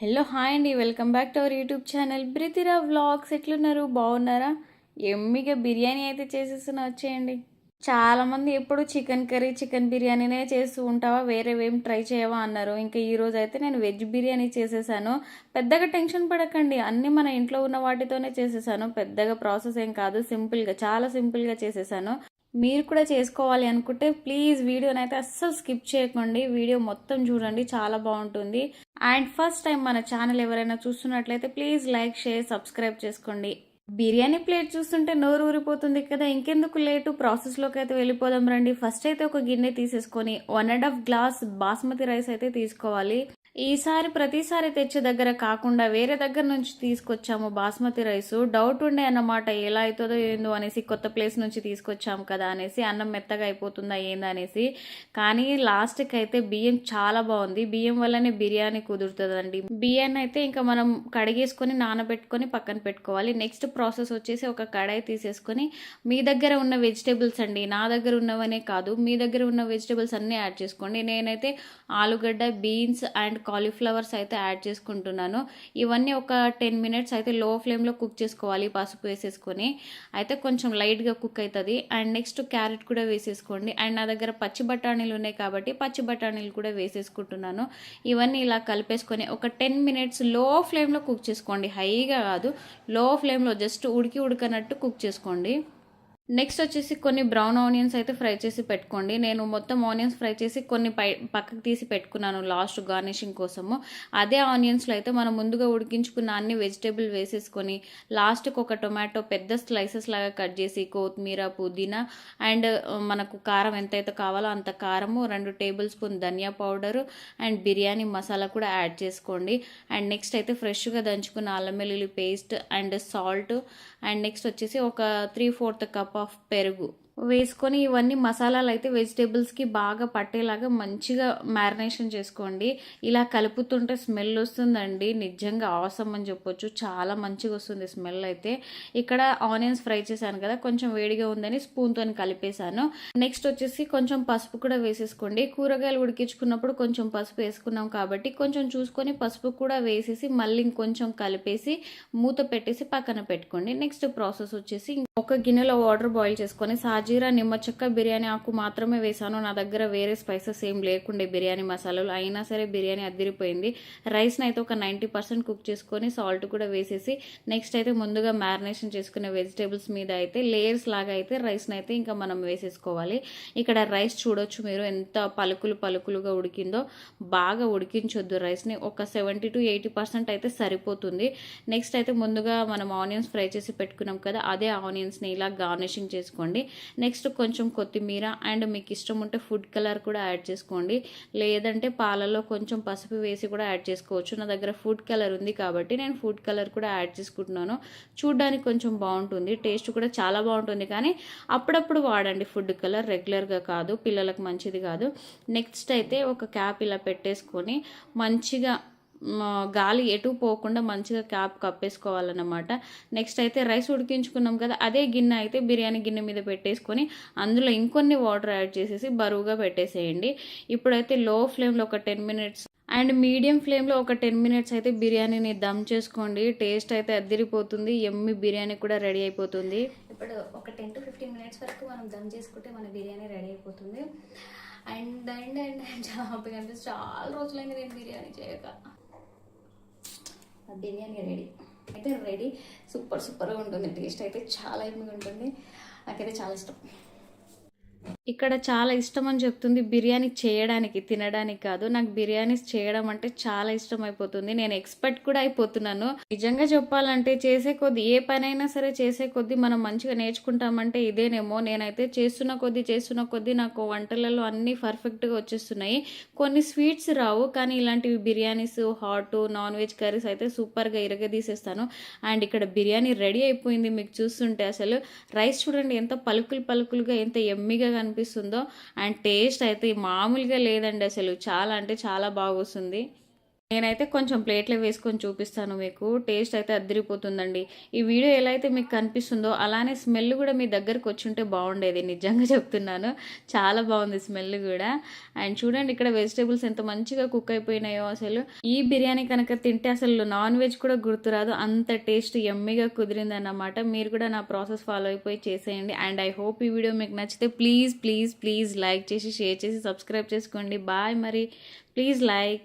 Hello hi అండి, welcome back to our YouTube channel బ్రితిరా vlogs. ఎట్లున్నారు, బాగున్నారా? ఎమ్మిగా బిర్యానీ అయితే చేసేస్తున్నా, వచ్చేయండి. చాలామంది ఎప్పుడు చికెన్ కర్రీ, చికెన్ బిర్యానీనే చేస్తూ ఉంటావా, వేరేవేం ట్రై చేయవా అన్నారు. ఇంకా ఈరోజు అయితే నేను వెజ్ బిర్యానీ చేసేసాను. పెద్దగా టెన్షన్ పడకండి, అన్నీ మన ఇంట్లో ఉన్న వాటితోనే చేసేసాను. పెద్దగా ప్రాసెస్ ఏం కాదు, సింపుల్గా, చాలా సింపుల్గా చేసేసాను. మీరు కూడా చేసుకోవాలి అనుకుంటే ప్లీజ్ వీడియోని అయితే అస్సలు స్కిప్ చేయకండి, వీడియో మొత్తం చూడండి, చాలా బాగుంటుంది. అండ్ ఫస్ట్ టైం మన ఛానల్ ఎవరైనా చూస్తున్నట్లయితే ప్లీజ్ లైక్, షేర్, సబ్స్క్రైబ్ చేసుకోండి. బిర్యానీ ప్లేట్ చూస్తుంటే నోరు ఊరిపోతుంది కదా, ఇంకెందుకు లేటు, ప్రాసెస్లోకి అయితే వెళ్ళిపోదాం రండి. ఫస్ట్ అయితే ఒక గిన్నె తీసేసుకొని 1.5 గ్లాస్ బాస్మతి రైస్ అయితే తీసుకోవాలి. ఈసారి ప్రతిసారి తెచ్చే దగ్గర కాకుండా వేరే దగ్గర నుంచి తీసుకొచ్చాము బాస్మతి రైస్. డౌట్ ఉండే అన్నమాట, ఎలా అవుతుందో ఏందో అనేసి, కొత్త ప్లేస్ నుంచి తీసుకొచ్చాము కదా అనేసి, అన్నం మెత్తగా అయిపోతుందా ఏందనేసి. కానీ లాస్ట్కి అయితే బియ్యం చాలా బాగుంది, బియ్యం వల్లనే బిర్యానీ కుదురుతుందండి. బియ్యాన్ని అయితే ఇంకా మనం కడిగేసుకొని నానబెట్టుకొని పక్కన పెట్టుకోవాలి. నెక్స్ట్ ప్రాసెస్ వచ్చేసి ఒక కడాయి తీసేసుకొని మీ దగ్గర ఉన్న వెజిటేబుల్స్ అండి, నా దగ్గర ఉన్నవనే కాదు, మీ దగ్గర ఉన్న వెజిటేబుల్స్ అన్నీ యాడ్ చేసుకోండి. నేనైతే ఆలుగడ్డ, బీన్స్ అండ్ కాలీఫ్లవర్స్ అయితే యాడ్ చేసుకుంటున్నాను. ఇవన్నీ ఒక 10 మినిట్స్ అయితే లో ఫ్లేమ్లో కుక్ చేసుకోవాలి, పసుపు వేసేసుకొని. అయితే కొంచెం లైట్గా కుక్ అవుతుంది. అండ్ నెక్స్ట్ క్యారెట్ కూడా వేసేసుకోండి. అండ్ నా దగ్గర పచ్చి బఠానీలు ఉన్నాయి కాబట్టి పచ్చి బఠానీలు కూడా వేసేసుకుంటున్నాను. ఇవన్నీ ఇలా కలిపేసుకొని ఒక 10 మినిట్స్ లో ఫ్లేమ్లో కుక్ చేసుకోండి, హైగా కాదు, లో ఫ్లేమ్లో జస్ట్ ఉడకనట్టు కుక్ చేసుకోండి. నెక్స్ట్ వచ్చేసి కొన్ని బ్రౌన్ ఆనియన్స్ అయితే ఫ్రై చేసి పెట్టుకోండి. నేను మొత్తం ఆనియన్స్ ఫ్రై చేసి కొన్ని పక్కకు తీసి పెట్టుకున్నాను లాస్ట్ గార్నిషింగ్ కోసము. అదే ఆనియన్స్లో అయితే మనం ముందుగా ఉడికించుకున్న అన్ని వెజిటేబుల్ వేసేసుకొని లాస్ట్కి ఒక టొమాటో పెద్ద స్లైసెస్ లాగా కట్ చేసి, కొత్తిమీర, పుదీనా అండ్ మనకు కారం ఎంతైతే కావాలో అంత కారము, 2 టేబుల్ స్పూన్ ధనియా పౌడరు అండ్ బిర్యానీ మసాలా కూడా యాడ్ చేసుకోండి. అండ్ నెక్స్ట్ అయితే ఫ్రెష్గా దంచుకున్న అల్లం వెల్లుల్లి paste and salt and next వచ్చేసి ఒక 3/4 కప్ ఆఫ్ పెరుగు వేసుకొని ఇవన్నీ మసాలాలు అయితే వెజిటేబుల్స్కి బాగా పట్టేలాగా మంచిగా మ్యారినేషన్ చేసుకోండి. ఇలా కలుపుతుంటే స్మెల్ వస్తుందండి, నిజంగా ఆసమ్ అని చెప్పొచ్చు, చాలా మంచిగా వస్తుంది స్మెల్ అయితే. ఇక్కడ ఆనియన్స్ ఫ్రై చేశాను కదా, కొంచెం వేడిగా ఉందని స్పూన్తో కలిపేశాను. నెక్స్ట్ వచ్చేసి కొంచెం పసుపు కూడా వేసేసుకోండి. కూరగాయలు ఉడికించుకున్నప్పుడు కొంచెం పసుపు వేసుకున్నాం కాబట్టి కొంచెం చూసుకొని పసుపు కూడా వేసేసి మళ్ళీ ఇంకొంచెం కలిపేసి మూత పెట్టేసి పక్కన పెట్టుకోండి. నెక్స్ట్ ప్రాసెస్ వచ్చేసి ఒక గిన్నెలో వాటర్ బాయిల్ చేసుకొని సాజీరా, నిమ్మ చెక్క, బిర్యానీ ఆకు మాత్రమే వేసాను. నా దగ్గర వేరే స్పైసెస్ ఏం లేకుండే బిర్యానీ మసాలాలు, అయినా సరే బిర్యానీ అదిరిపోయింది. రైస్ని అయితే ఒక 90% కుక్ చేసుకొని సాల్ట్ కూడా వేసేసి నెక్స్ట్ అయితే ముందుగా మ్యారినేషన్ చేసుకునే వెజిటేబుల్స్ మీద అయితే లేయర్స్ లాగా అయితే రైస్ని అయితే ఇంకా మనం వేసేసుకోవాలి. ఇక్కడ రైస్ చూడొచ్చు మీరు ఎంత పలుకులుగా ఉడికిందో. బాగా ఉడికించొద్దు రైస్ని, ఒక 70 to 80% అయితే సరిపోతుంది. నెక్స్ట్ అయితే ముందుగా మనం ఆనియన్స్ ఫ్రై చేసి పెట్టుకున్నాం కదా, అదే ఆనియన్స్ని ఇలా గార్నిషింగ్ చేసుకోండి. నెక్స్ట్ కొంచెం కొత్తిమీర అండ్ మీకు ఇష్టం ఉంటే ఫుడ్ కలర్ కూడా యాడ్ చేసుకోండి, లేదంటే పాలలో కొంచెం పసుపు వేసి కూడా యాడ్ చేసుకోవచ్చు. నా దగ్గర ఫుడ్ కలర్ ఉంది కాబట్టి నేను ఫుడ్ కలర్ కూడా యాడ్ చేసుకుంటున్నాను. చూడ్డానికి కొంచెం బాగుంటుంది, టేస్ట్ కూడా చాలా బాగుంటుంది. కానీ అప్పుడప్పుడు వాడండి ఫుడ్ కలర్, రెగ్యులర్గా కాదు, పిల్లలకు మంచిది కాదు. నెక్స్ట్ అయితే ఒక క్యాప్ ఇలా పెట్టేసుకొని మంచిగా గాలి ఎటు పోకుండా మంచిగా క్యాప్ కప్పేసుకోవాలన్నమాట. నెక్స్ట్ అయితే రైస్ ఉడికించుకున్నాం కదా, అదే గిన్నె అయితే బిర్యానీ గిన్నె మీద పెట్టేసుకొని అందులో ఇంకొన్ని వాటర్ యాడ్ చేసేసి బరువుగా పెట్టేసేయండి. ఇప్పుడైతే లో ఫ్లేమ్లో ఒక 10 మినిట్స్ అండ్ మీడియం ఫ్లేమ్లో ఒక 10 మినిట్స్ అయితే బిర్యానీని దమ్ చేసుకోండి. టేస్ట్ అయితే అదిరిపోతుంది, ఎమ్మి బిర్యానీ కూడా రెడీ అయిపోతుంది. ఇప్పుడు ఒక 10 to 15 మినిట్స్ వరకు మనం దమ్ చేసుకుంటే మన బిర్యానీ రెడీ అయిపోతుంది. అండ్ అండ్ అండ్ చాలా హ్యాపీగా అనిపిస్తుంది, చాలా రోజులైంది నేను బిర్యానీ చేయక. బిర్యానీ రెడీ, సూపర్గా ఉంటుంది, టేస్ట్ అయితే చాలా ఎక్కువగా ఉంటుంది, నాకైతే చాలా ఇష్టం. ఇక్కడ చాలా ఇష్టం అని చెప్తుంది, బిర్యానీ చేయడానికి, తినడానికి కాదు. నాకు బిర్యానీస్ చేయడం అంటే చాలా ఇష్టం అయిపోతుంది, నేను ఎక్స్పర్ట్ కూడా అయిపోతున్నాను. నిజంగా చెప్పాలంటే చేసే కొద్దీ, ఏ పనైనా సరే చేసే కొద్దీ మనం మంచిగా నేర్చుకుంటామంటే ఇదేనేమో. నేనైతే చేస్తున్న కొద్దీ నాకు వంటలలో అన్నీ పర్ఫెక్ట్గా వచ్చేస్తున్నాయి. కొన్ని స్వీట్స్ రావు, కానీ ఇలాంటివి biryanis, hot, non veg curries అయితే సూపర్గా ఇరగదీసేస్తాను. అండ్ ఇక్కడ బిర్యానీ రెడీ అయిపోయింది, మీకు చూస్తుంటే అసలు రైస్ చూడండి ఎంత పలుకులుగా, ఎంత ఎమ్మిగా కనిపిస్తుందో. అండ్ టేస్ట్ అయితే మామూలుగా లేదండి, అసలు చాలా అంటే చాలా బాగా వస్తుంది. నేనైతే కొంచెం ప్లేట్లో వేసుకొని చూపిస్తాను మీకు. టేస్ట్ అయితే అదిరిపోతుందండి. ఈ వీడియో ఎలా అయితే మీకు కనిపిస్తుందో అలానే స్మెల్ కూడా మీ దగ్గరకు వచ్చుంటే బాగుండేది. నిజంగా చెప్తున్నాను. చాలా బాగుంది స్మెల్ కూడా. అండ్ చూడండి ఇక్కడ వెజిటేబుల్స్ ఎంత మంచిగా కుక్ అయిపోయినాయో అసలు. ఈ బిర్యానీ కనుక తింటే అసలు నాన్ వెజ్ కూడా గుర్తురాదు. అంత టేస్ట్ యమ్మీగా కుదిరిందన్నమాట. మీరు కూడా నా ప్రాసెస్ ఫాలో అయిపోయి చేసేయండి. అండ్ ఐ హోప్ ఈ వీడియో మీకు నచ్చితే ప్లీజ్ ప్లీజ్ ప్లీజ్ లైక్ చేసి షేర్ చేసి సబ్స్క్రైబ్ చేసుకోండి. బాయ్ మరి. Please like.